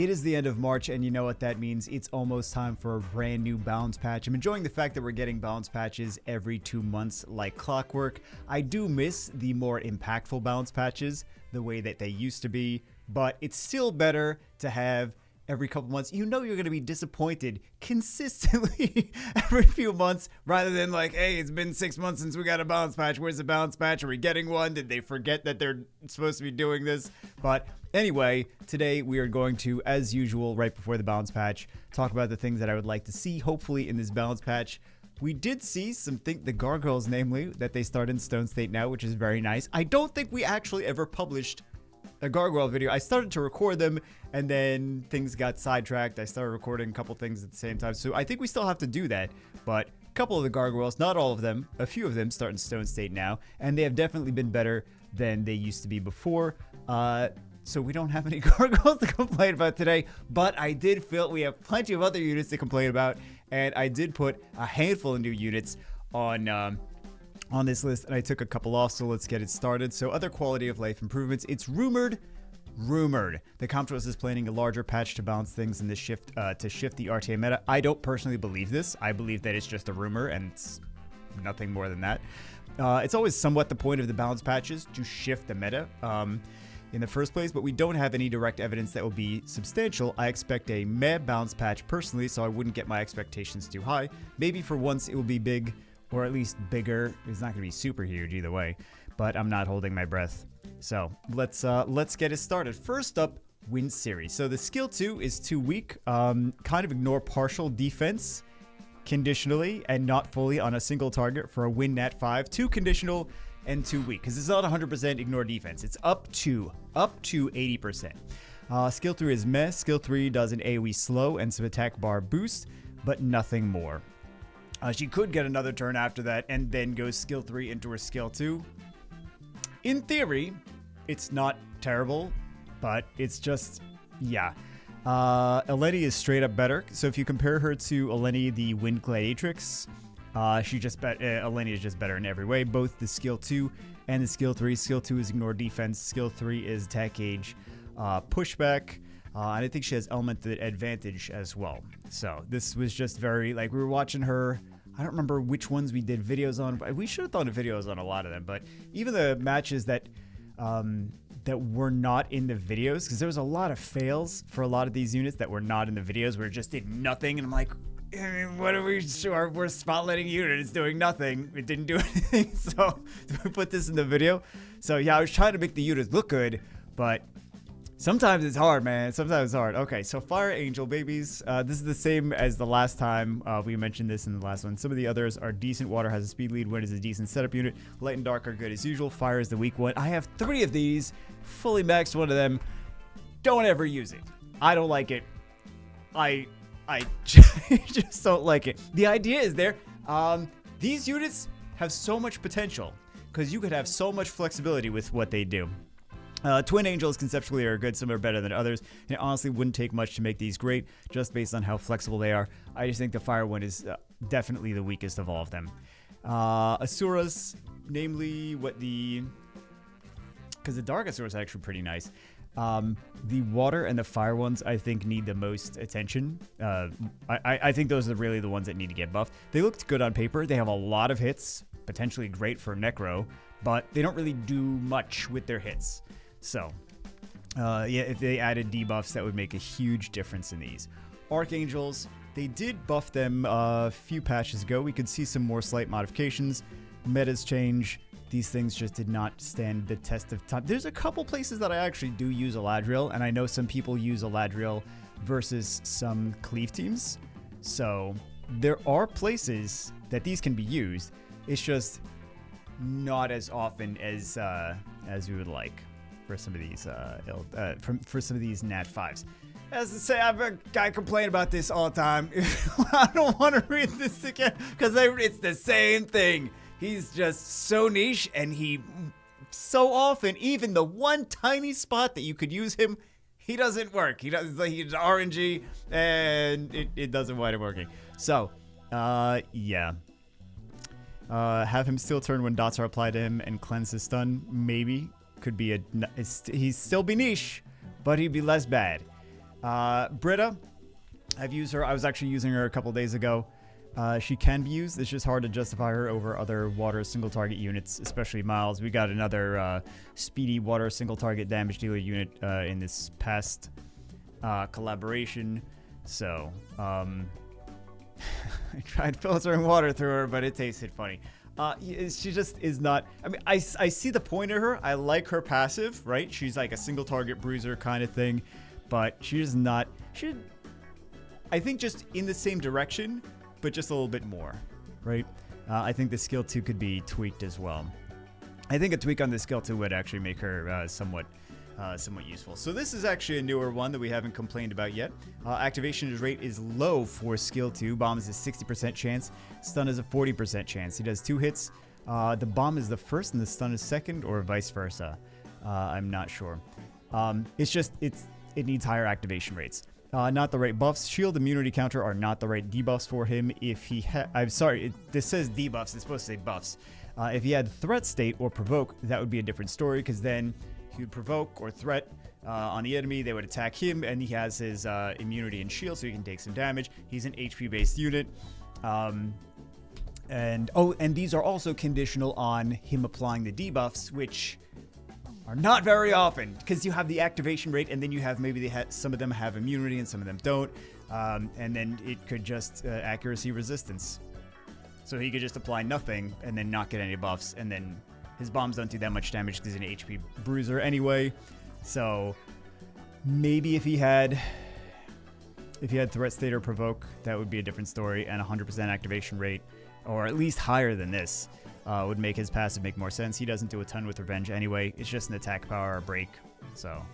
It is the end of March, and you know what that means. It's almost time for a brand new balance patch. I'm enjoying the fact that we're getting balance patches every 2 months like clockwork. I do miss the more impactful balance patches, the way that they used to be, but it's still better to have every couple months. You know you're going to be disappointed consistently every few months rather than like, hey, it's been 6 months since we got a balance patch. Where's the balance patch? Are we getting one? Did they forget that they're supposed to be doing this? But anyway, today we are going to, as usual, right before the balance patch, talk about the things that I would like to see, hopefully, in this balance patch. We did see the Gargoyles, namely, that they start in Stone State now, which is very nice. I don't think we actually ever published a Gargoyle video. I started to record them, and then things got sidetracked. I started recording a couple things at the same time, so I think we still have to do that. But a couple of the Gargoyles, not all of them, a few of them start in Stone State now, and they have definitely been better than they used to be before. So we don't have any Gargoyles to complain about today, but I did feel we have plenty of other units to complain about, and I did put a handful of new units on this list, and I took a couple off, so let's get it started. So other quality of life improvements. It's rumored the Comptross is planning a larger patch to balance things in this shift to shift the RTA meta. I don't personally believe this. I believe that it's just a rumor and it's nothing more than that. It's always somewhat the point of the balance patches to shift the meta in the first place, but we don't have any direct evidence that will be substantial. I expect a meh balance patch personally, so I wouldn't get my expectations too high. Maybe for once it will be big, or at least bigger. It's not going to be super huge either way, but I'm not holding my breath. So let's get it started. First up, win series. So the skill 2 is too weak. Kind of ignore partial defense conditionally and not fully on a single target for a win nat 5. 2 conditional and 2 weak, because it's not 100% ignore defense. It's up to 80%. Skill 3 is meh. Skill 3 does an AoE slow and some attack bar boost, but nothing more. She could get another turn after that and then go skill 3 into her skill 2. In theory, it's not terrible, but it's just, yeah. Eleni is straight up better. So if you compare her to Eleni, the Wind Gladiatrix, Eleni is just better in every way, both the skill 2 and the skill 3. Skill 2 is ignore defense. Skill 3 is attack gauge, pushback. And I think she has element advantage as well. So this was just very, like, we were watching her. I don't remember which ones we did videos on. We should have thought of videos on a lot of them. But even the matches that were not in the videos, because there was a lot of fails for a lot of these units that were not in the videos, where it just did nothing. And I'm like, what are we sure? We're spotlighting a unit. It's doing nothing. It didn't do anything. So do we put this in the video? So yeah, I was trying to make the units look good, but sometimes it's hard, man. Sometimes it's hard. Okay, so Fire Angel babies. This is the same as the last time. We mentioned this in the last one. Some of the others are decent. Water has a speed lead. Wind is a decent setup unit. Light and Dark are good as usual. Fire is the weak one. I have 3 of these. Fully maxed one of them. Don't ever use it. I don't like it. I just don't like it. The idea is there. These units have so much potential because you could have so much flexibility with what they do. Twin Angels conceptually are good. Some are better than others. And it honestly wouldn't take much to make these great, just based on how flexible they are. I just think the Fire one is definitely the weakest of all of them. Asuras, namely because the Dark Asuras are actually pretty nice. The Water and the Fire ones, I think, need the most attention. I think those are really the ones that need to get buffed. They looked good on paper. They have a lot of hits, potentially great for Necro, but they don't really do much with their hits. So, yeah, if they added debuffs, that would make a huge difference in these. Archangels, they did buff them a few patches ago. We could see some more slight modifications. Metas change. These things just did not stand the test of time. There's a couple places that I actually do use Eladriel, and I know some people use Eladriel versus some Cleave teams. So there are places that these can be used. It's just not as often as we would like for some of these for some of these Nat 5s. As to say, I've heard a guy complain about this all the time. I don't want to read this again because it's the same thing. He's just so niche, and he so often, even the one tiny spot that you could use him, he doesn't work. He's RNG, and it doesn't wind up working. So, yeah. Have him still turn when dots are applied to him and cleanse his stun. Maybe. Could be he'd still be niche, but he'd be less bad. Britta, I've used her. I was actually using her a couple days ago. She can be used. It's just hard to justify her over other water single target units, especially Miles. We got another speedy water single target damage dealer unit in this past collaboration. So, I tried filtering water through her, but it tasted funny. She just is not. I mean, I see the point of her. I like her passive, right? She's like a single target bruiser kind of thing, but she's not. I think just in the same direction, but just a little bit more, right? I think the skill 2 could be tweaked as well. I think a tweak on the skill 2 would actually make her somewhat useful. So this is actually a newer one that we haven't complained about yet. Activation rate is low for skill 2. Bomb is a 60% chance. Stun is a 40% chance. He does 2 hits. The bomb is the first and the stun is second, or vice versa. I'm not sure. It needs higher activation rates. Not the right buffs. Shield immunity counter are not the right debuffs for him. If he I'm sorry, this says debuffs. It's supposed to say buffs. If he had threat state or provoke, that would be a different story, because then he would provoke or threat on the enemy. They would attack him, and he has his immunity and shield, so he can take some damage. He's an HP based unit. And these are also conditional on him applying the debuffs, which are not very often, because you have the activation rate, and then you have maybe some of them have immunity and some of them don't, and then it could just accuracy resistance. So he could just apply nothing and then not get any buffs, and then his bombs don't do that much damage because he's an HP bruiser anyway. So maybe if he had threat state or provoke, that would be a different story, and 100% activation rate, or at least higher than this. Would make his passive make more sense. He doesn't do a ton with revenge anyway. It's just an attack power or break. So,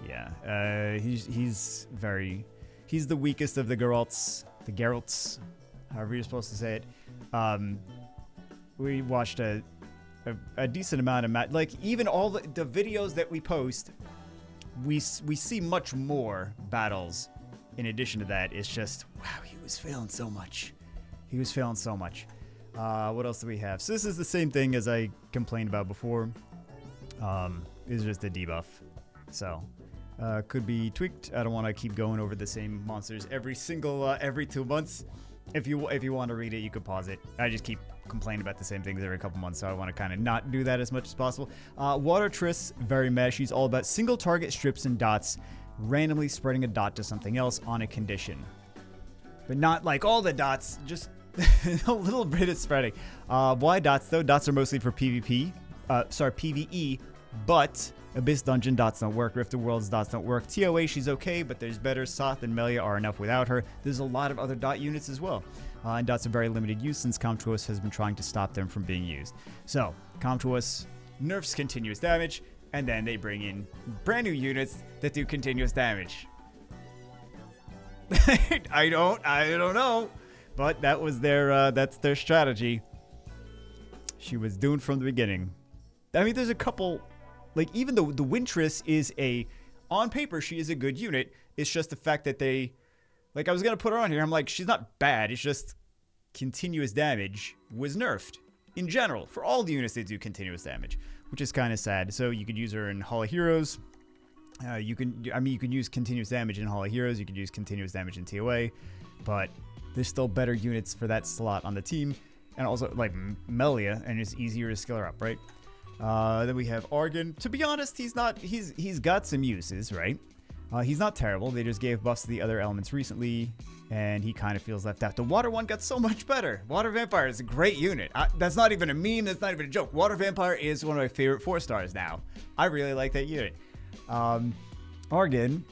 yeah. He's the weakest of the Geralts, however you're supposed to say it. We watched a decent amount of like even all the videos that we post, we see much more battles. In addition to that, it's just wow, he was failing so much. What else do we have? So this is the same thing as I complained about before. It's just a debuff. So, could be tweaked. I don't want to keep going over the same monsters every 2 months. If you want to read it, you could pause it. I just keep complaining about the same things every couple months, so I want to kind of not do that as much as possible. Water Triss, very meh. She's all about single target strips and dots, randomly spreading a dot to something else on a condition. But not like all the dots, just a little bit of spreading. Why dots though? Dots are mostly for PvP. PvE, but Abyss Dungeon dots don't work. Rift of Worlds dots don't work. TOA, she's okay, but there's better. Soth and Melia are enough without her. There's a lot of other dot units as well. And dots are very limited use since Comtuos has been trying to stop them from being used. So, Comtuos nerfs continuous damage, and then they bring in brand new units that do continuous damage. I don't know. But that was that's their strategy. She was doomed from the beginning. I mean, there's a couple, like even the Wintress is on paper, she is a good unit. It's just the fact that I was going to put her on here. I'm like, she's not bad. It's just continuous damage was nerfed in general. For all the units, they do continuous damage, which is kind of sad. So you could use her in Hall of Heroes. You can use continuous damage in Hall of Heroes. You could use continuous damage in TOA, but there's still better units for that slot on the team. And also, like, Melia, and it's easier to skill her up, right? Then we have Argon. To be honest, he's got some uses, right? He's not terrible. They just gave buffs to the other elements recently, and he kind of feels left out. The Water one got so much better. Water Vampire is a great unit. That's not even a meme. That's not even a joke. Water Vampire is one of my favorite 4-stars now. I really like that unit. Argon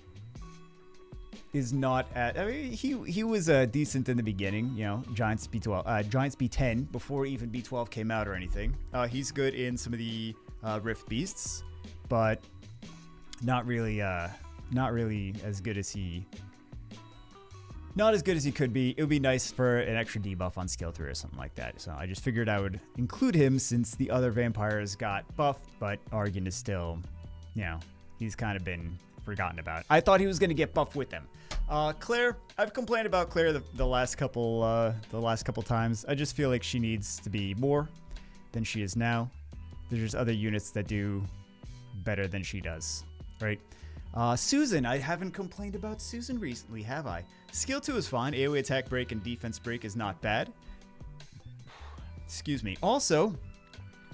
is not at. I mean, he was decent in the beginning. You know, Giants B12, Giants B10 before even B12 came out or anything. He's good in some of the Rift Beasts, but not really as good as he. Not as good as he could be. It would be nice for an extra debuff on skill 3 or something like that. So I just figured I would include him since the other vampires got buffed, but Argon is still, you know, he's kind of been forgotten about. I thought he was going to get buffed with them. Claire, I've complained about Claire the last couple times. I just feel like she needs to be more than she is now. There's just other units that do better than she does, right? Susan, I haven't complained about Susan recently, have I? Skill 2 is fine. AoE attack break and defense break is not bad. Excuse me. Also,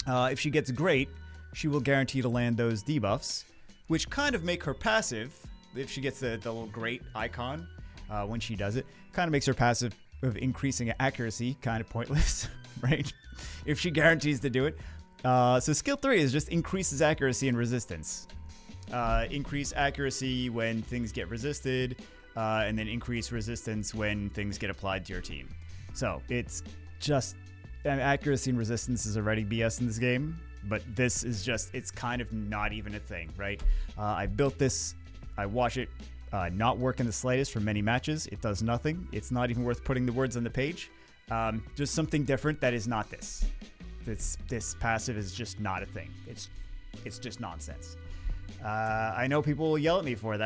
if she gets great, she will guarantee to land those debuffs, which kind of make her passive. If she gets the little great icon when she does it, kind of makes her passive of increasing accuracy kind of pointless, right? If she guarantees to do it. So skill 3 is just increases accuracy and resistance. Increase accuracy when things get resisted, and then increase resistance when things get applied to your team. So it's just accuracy and resistance is already BS in this game, but this is just, it's kind of not even a thing, right? I built this, I watch it not work in the slightest for many matches. It does nothing. It's not even worth putting the words on the page. Just something different that is not this. This passive is just not a thing. It's just nonsense. I know people will yell at me for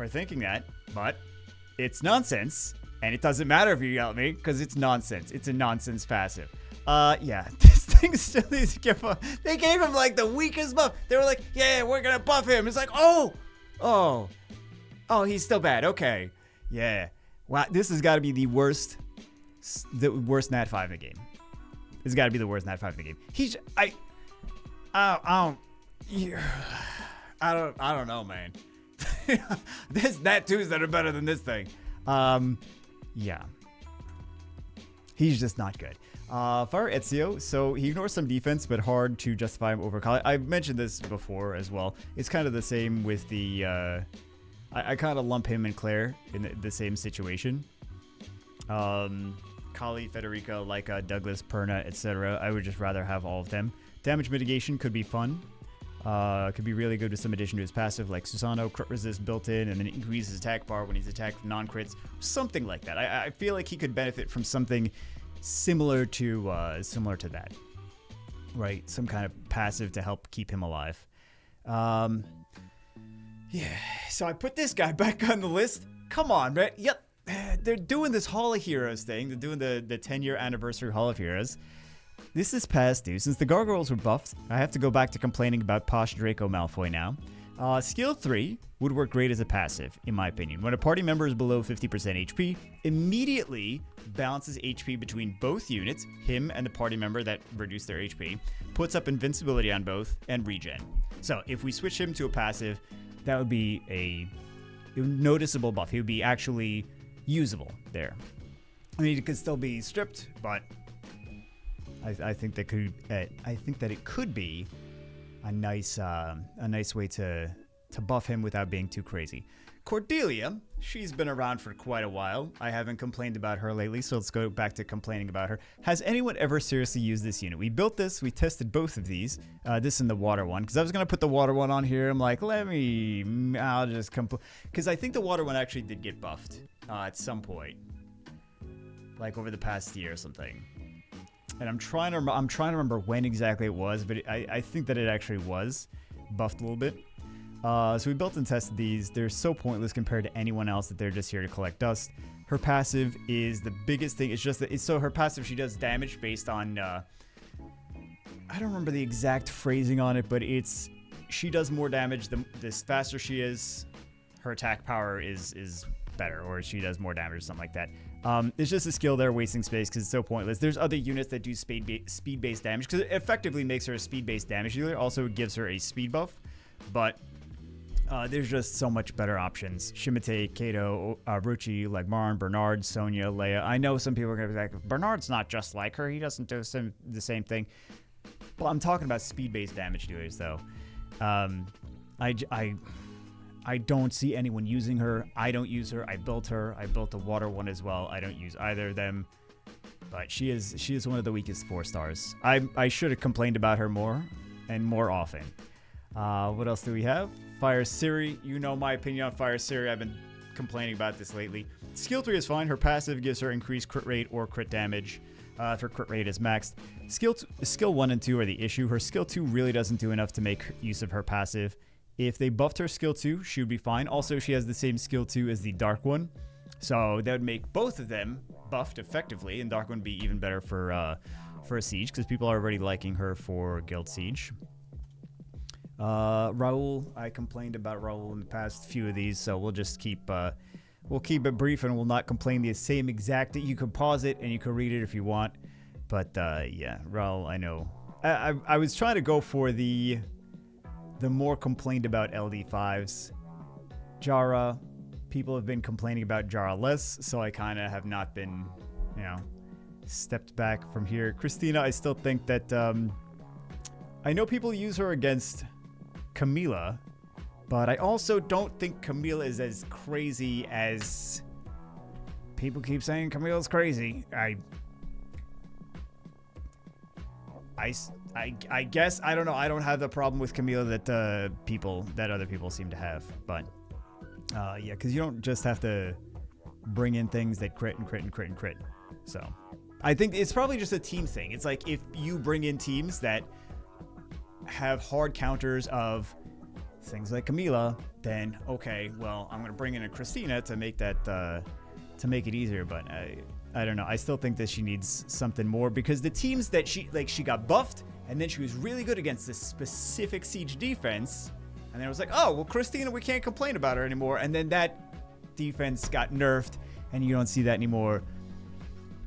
thinking that, but it's nonsense, and it doesn't matter if you yell at me because it's nonsense. It's a nonsense passive. Yeah, this thing still needs to get buffed. They gave him like the weakest buff. They were like, yeah, we're gonna buff him. It's like, oh, he's still bad. Okay, yeah. Wow, this has got to be the worst Nat 5 in the game. This has got to be the worst Nat 5 in the game. I don't know, man. There's Nat 2s that are better than this thing. Yeah. He's just not good. Fire Ezio, so he ignores some defense, but hard to justify him over Kali. I've mentioned this before as well. It's kind of the same with the, I kind of lump him and Claire in the same situation. Kali, Federica, Leica, Douglas, Perna, etc. I would just rather have all of them. Damage mitigation could be fun. Could be really good with some addition to his passive, like Susano, crit resist built in, and then increases his attack bar when he's attacked from non-crits. Something like that. I feel like he could benefit from something similar to that, right? Some kind of passive to help keep him alive. Yeah. So I put this guy back on the list. Come on, man. Yep. They're doing this Hall of Heroes thing. They're doing the 10-year anniversary Hall of Heroes. This is past due. Since the Gargoyles were buffed, I have to go back to complaining about Posh Draco Malfoy now. Skill 3 would work great as a passive, in my opinion. When a party member is below 50% HP, immediately balances HP between both units, him and the party member that reduced their HP, puts up invincibility on both, and regen. So if we switch him to a passive, that would be a noticeable buff. He would be actually usable there. I mean, it could still be stripped, but I think that could. I think that it could be a nice way to buff him without being too crazy. Cordelia, she's been around for quite a while. I haven't complained about her lately, so let's go back to complaining about her. Has anyone ever seriously used this unit? We built this. We tested both of these. This and the water one, because I was gonna put the water one on here. I'm like, I'll just because I think the water one actually did get buffed at some point, like over the past year or something. And I'm trying to remember when exactly it was, but I think that it actually was buffed a little bit. So we built and tested these. They're so pointless compared to anyone else that they're just here to collect dust. Her passive is the biggest thing. It's just that so her passive, she does damage based on I don't remember the exact phrasing on it, but she does more damage the faster she is. Her attack power is better, or she does more damage or something like that. It's just a skill there, wasting space because it's so pointless. There's other units that do speed-based damage because it effectively makes her a speed-based damage dealer. Also gives her a speed buff, but there's just so much better options. Shimate, Kato, Ruchi, Legmarn, Bernard, Sonya, Leia. I know some people are going to be like, Bernard's not just like her. He doesn't do the same thing. Well, I'm talking about speed-based damage dealers, though. I don't see anyone using her. I don't use her. I built her. I built the water one as well. I don't use either of them. But she is one of the weakest 4 stars. I should have complained about her more and more often. What else do we have? Fire Siri. You know my opinion on Fire Siri. I've been complaining about this lately. Skill 3 is fine. Her passive gives her increased crit rate or crit damage. If her crit rate is maxed. Skill 1 and 2 are the issue. Her skill 2 really doesn't do enough to make use of her passive. If they buffed her skill 2, she would be fine. Also, she has the same skill 2 as the Dark one. So that would make both of them buffed effectively, and Dark one would be even better for a Siege, because people are already liking her for Guild Siege. Raul, I complained about Raul in the past few of these, so we'll just keep we'll keep it brief and we'll not complain the same exact. You can pause it and you can read it if you want. But yeah, Raul, I know. I was trying to go for the more complained about LD5s. Jara, people have been complaining about Jara less, so I kind of have not been, stepped back from here. Christina, I still think that I know people use her against Camila, but I also don't think Camila is as crazy as people keep saying Camila's crazy. I guess, I don't know. I don't have the problem with Camila that other people seem to have, but yeah, because you don't just have to bring in things that crit and crit and crit and crit. So I think it's probably just a team thing. It's like if you bring in teams that have hard counters of things like Camila, then okay, well, I'm gonna bring in a Christina to make that to make it easier. But I don't know. I still think that she needs something more because the teams that she got buffed and then she was really good against this specific siege defense, and then it was like, oh well, Christina, we can't complain about her anymore, and then that defense got nerfed and you don't see that anymore.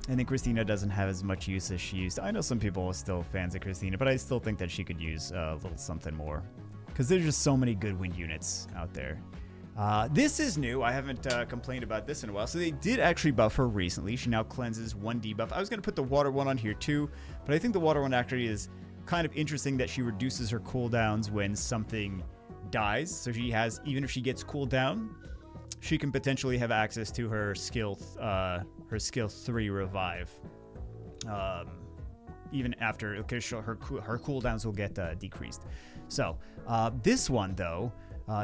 And then Christina doesn't have as much use as she used. I know some people are still fans of Christina, but I still think that she could use a little something more because there's just so many good wind units out there. This is new. I haven't complained about this in a while. So they did actually buff her recently. She now cleanses 1 debuff. I was going to put the water one on here too, but I think the water one actually is kind of interesting that she reduces her cooldowns when something dies. So she has, even if she gets cooled down, she can potentially have access to her skill 3 revive, even after, because her cooldowns will get decreased. So this one though,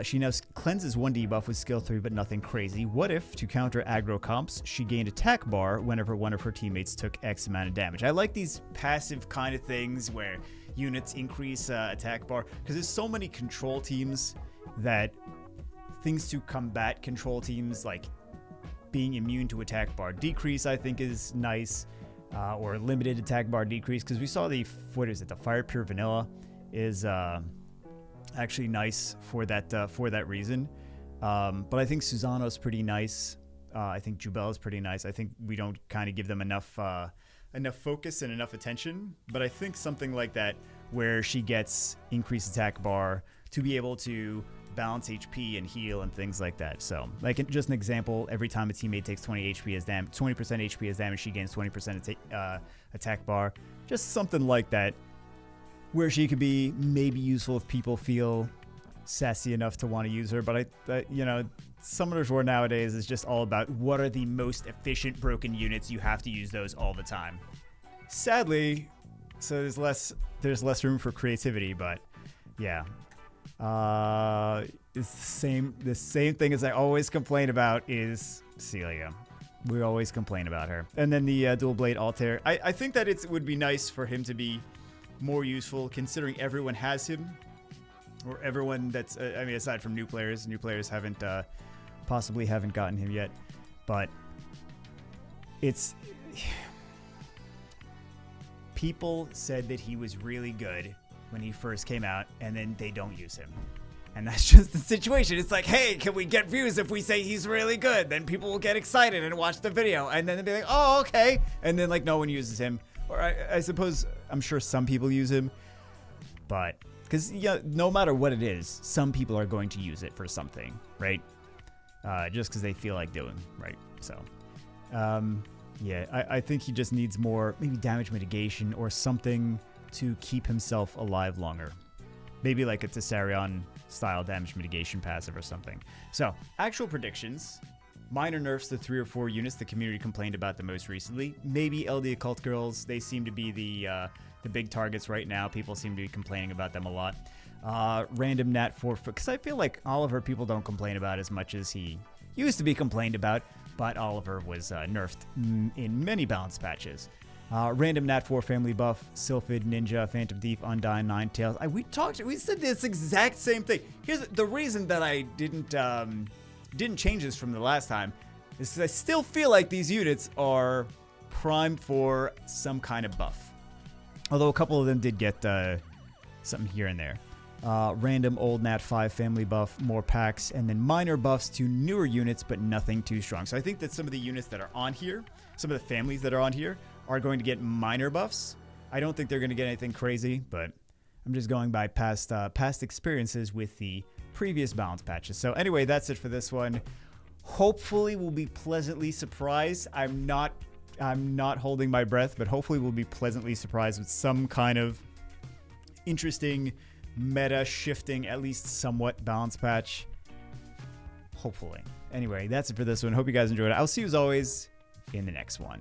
she now cleanses 1 debuff with skill 3, but nothing crazy. What if, to counter aggro comps, she gained attack bar whenever one of her teammates took X amount of damage? I like these passive kind of things where units increase attack bar, because there's so many control teams that things to combat control teams, like being immune to attack bar decrease, I think is nice, or limited attack bar decrease, because we saw the Fire Pure Vanilla is actually nice for that reason. But I think Susano's pretty nice. I think Jubel's pretty nice. I think we don't kind of give them enough focus and enough attention. But I think something like that, where she gets increased attack bar to be able to balance HP and heal and things like that. So, like just an example, every time a teammate takes 20% HP as damage, she gains 20% attack bar. Just something like that, where she could be maybe useful if people feel sassy enough to want to use her. But Summoners War nowadays is just all about what are the most efficient broken units. You have to use those all the time. Sadly, so there's less room for creativity. But yeah, it's the same thing as I always complain about is Celia. We always complain about her. And then the dual blade Altair. I think that it would be nice for him to be more useful, considering everyone has him, or everyone that's aside from new players haven't possibly haven't gotten him yet. But it's people said that he was really good when he first came out, and then they don't use him. And that's just the situation. It's like, hey, can we get views if we say he's really good? Then people will get excited and watch the video, and then they'll be like, oh, okay. And then like no one uses him. Or I suppose, I'm sure some people use him, but because no matter what it is, some people are going to use it for something, right? Just because they feel like doing, right? So, yeah, I think he just needs more, maybe damage mitigation or something to keep himself alive longer. Maybe like a Tessarion style damage mitigation passive or something. So, actual predictions. Minor nerfs to 3 or 4 units the community complained about the most recently. Maybe LD Occult Girls. They seem to be the big targets right now. People seem to be complaining about them a lot. Random Nat 4, because I feel like Oliver people don't complain about as much as he used to be complained about, but Oliver was nerfed in many balance patches. Random Nat 4 family buff, Sylphid, Ninja, Phantom Thief, Undyne, Ninetales. We said this exact same thing. Here's the reason that I didn't change this from the last time is because I still feel like these units are primed for some kind of buff. Although a couple of them did get something here and there. random old Nat 5 family buff, more packs, and then minor buffs to newer units, but nothing too strong. So I think that some of the units that are on here, some of the families that are on here, are going to get minor buffs. I don't think they're going to get anything crazy, but I'm just going by past experiences with the previous balance patches. So anyway, that's it for this one. Hopefully we'll be pleasantly surprised. I'm not holding my breath, but hopefully we'll be pleasantly surprised with some kind of interesting meta shifting, at least somewhat, balance patch. Hopefully. Anyway, that's it for this one. Hope you guys enjoyed it. I'll see you as always in the next one.